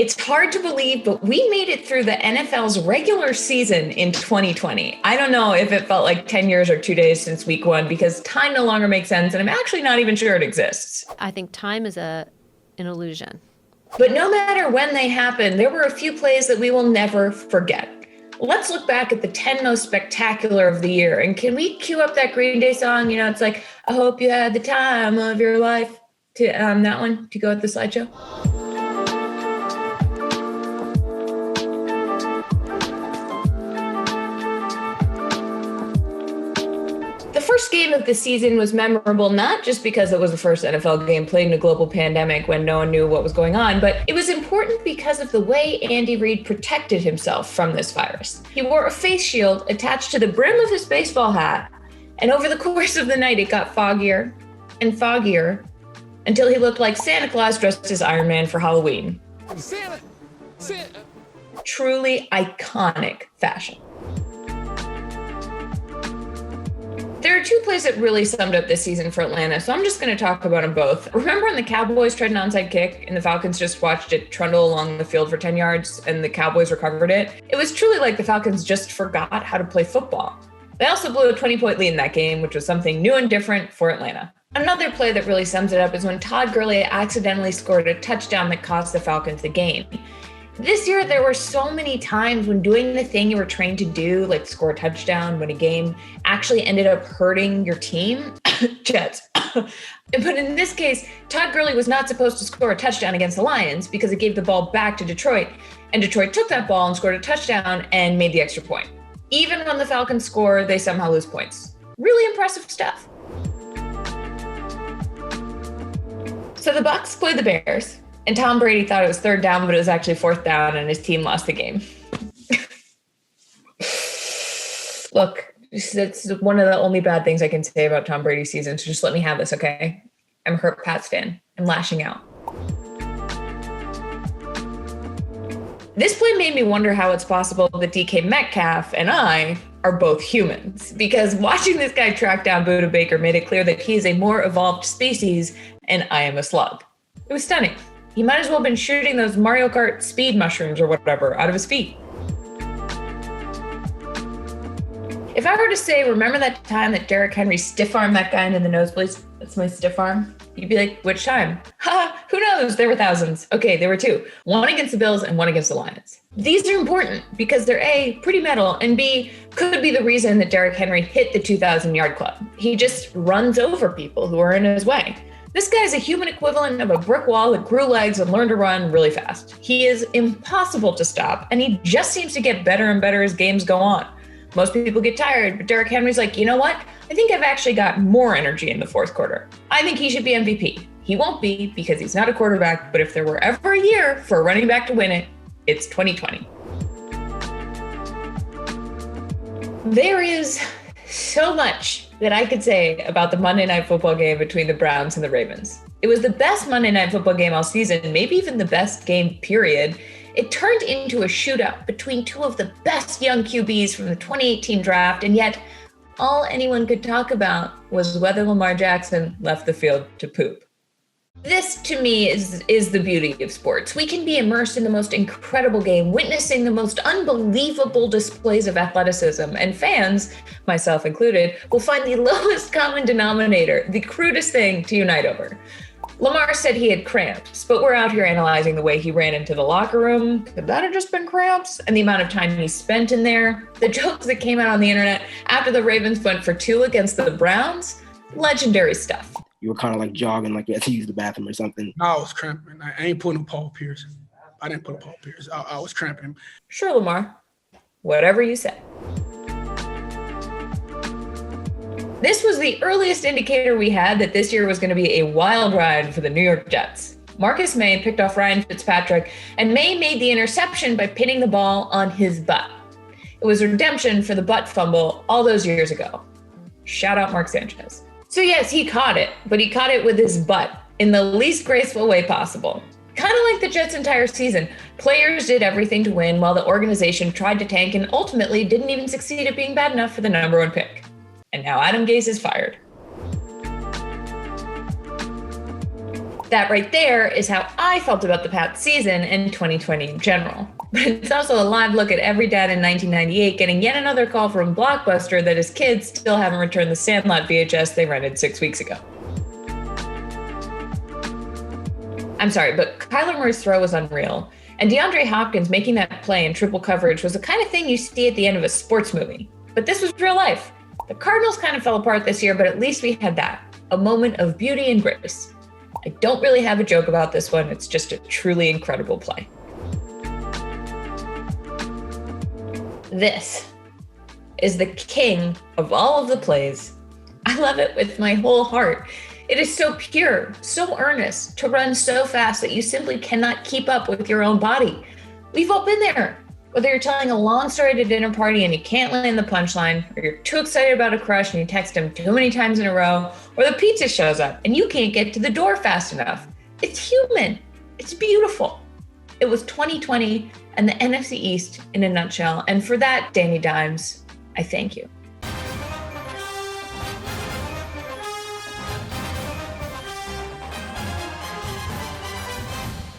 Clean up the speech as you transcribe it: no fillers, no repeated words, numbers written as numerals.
It's hard to believe, but we made it through the NFL's regular season in 2020. I don't know if it felt like 10 years or 2 days since week 1 because time no longer makes sense, and I'm actually not even sure it exists. I think time is an illusion. But no matter when they happened, there were a few plays that we will never forget. Let's look back at the 10 most spectacular of the year. And can we cue up that Green Day song? You know, it's like, I hope you had the time of your life. To that one, to go with the slideshow. The first game of the season was memorable, not just because it was the first NFL game played in a global pandemic when no one knew what was going on, but it was important because of the way Andy Reid protected himself from this virus. He wore a face shield attached to the brim of his baseball hat, and over the course of the night, it got foggier and foggier until he looked like Santa Claus dressed as Iron Man for Halloween. Santa. Truly iconic fashion. There are 2 plays that really summed up this season for Atlanta, so I'm just going to talk about them both. Remember when the Cowboys tried an onside kick and the Falcons just watched it trundle along the field for 10 yards and the Cowboys recovered it? It was truly like the Falcons just forgot how to play football. They also blew a 20-point lead in that game, which was something new and different for Atlanta. Another play that really sums it up is when Todd Gurley accidentally scored a touchdown that cost the Falcons the game. This year, there were so many times when doing the thing you were trained to do, like score a touchdown, win a game, actually ended up hurting your team. Jets. But in this case, Todd Gurley was not supposed to score a touchdown against the Lions because it gave the ball back to Detroit. And Detroit took that ball and scored a touchdown and made the extra point. Even when the Falcons score, they somehow lose points. Really impressive stuff. So the Bucs played the Bears. And Tom Brady thought it was 3rd down, but it was actually 4th down, and his team lost the game. Look, that's one of the only bad things I can say about Tom Brady's season, so just let me have this, okay? I'm a hurt Pats fan. I'm lashing out. This play made me wonder how it's possible that DK Metcalf and I are both humans, because watching this guy track down Buda Baker made it clear that he is a more evolved species, and I am a slug. It was stunning. He might as well have been shooting those Mario Kart speed mushrooms or whatever out of his feet. If I were to say, remember that time that Derrick Henry stiff-armed that guy into the nosebleeds? That's my stiff arm. You'd be like, which time? Ha, who knows? There were thousands. Okay, there were 2. One against the Bills and one against the Lions. These are important because they're A, pretty metal, and B, could be the reason that Derrick Henry hit the 2,000-yard club. He just runs over people who are in his way. This guy's a human equivalent of a brick wall that grew legs and learned to run really fast. He is impossible to stop, and he just seems to get better and better as games go on. Most people get tired, but Derrick Henry's like, you know what? I think I've actually got more energy in the 4th quarter. I think he should be MVP. He won't be because he's not a quarterback, but if there were ever a year for a running back to win it, it's 2020. There is so much that I could say about the Monday Night Football game between the Browns and the Ravens. It was the best Monday Night Football game all season, maybe even the best game, period. It turned into a shootout between 2 of the best young QBs from the 2018 draft, and yet all anyone could talk about was whether Lamar Jackson left the field to poop. This, to me, is the beauty of sports. We can be immersed in the most incredible game, witnessing the most unbelievable displays of athleticism, and fans, myself included, will find the lowest common denominator, the crudest thing to unite over. Lamar said he had cramps, but we're out here analyzing the way he ran into the locker room. Could that have just been cramps? And the amount of time he spent in there. The jokes that came out on the internet after the Ravens went for 2 against the Browns. Legendary stuff. You were kind of like jogging, like you had to use the bathroom or something. No, I was cramping. I ain't putting Paul Pierce. I didn't put Paul Pierce. I was cramping. Sure, Lamar. Whatever you say. This was the earliest indicator we had that this year was going to be a wild ride for the New York Jets. Marcus May picked off Ryan Fitzpatrick, and May made the interception by pinning the ball on his butt. It was redemption for the butt fumble all those years ago. Shout out Mark Sanchez. So yes, he caught it, but he caught it with his butt in the least graceful way possible. Kind of like the Jets' entire season. Players did everything to win while the organization tried to tank and ultimately didn't even succeed at being bad enough for the number 1 pick. And now Adam Gase is fired. That right there is how I felt about the Pats season and 2020 in general. But it's also a live look at every dad in 1998 getting yet another call from Blockbuster that his kids still haven't returned the Sandlot VHS they rented 6 weeks ago. I'm sorry, but Kyler Murray's throw was unreal. And DeAndre Hopkins making that play in triple coverage was the kind of thing you see at the end of a sports movie. But this was real life. The Cardinals kind of fell apart this year, but at least we had that, a moment of beauty and grace. I don't really have a joke about this one. It's just a truly incredible play. This is the king of all of the plays. I love it with my whole heart. It is so pure, so earnest, to run so fast that you simply cannot keep up with your own body. We've all been there. Whether you're telling a long story at a dinner party and you can't land the punchline, or you're too excited about a crush and you text him too many times in a row, or the pizza shows up and you can't get to the door fast enough. It's human. It's beautiful. It was 2020 and the NFC East in a nutshell. And for that, Danny Dimes, I thank you.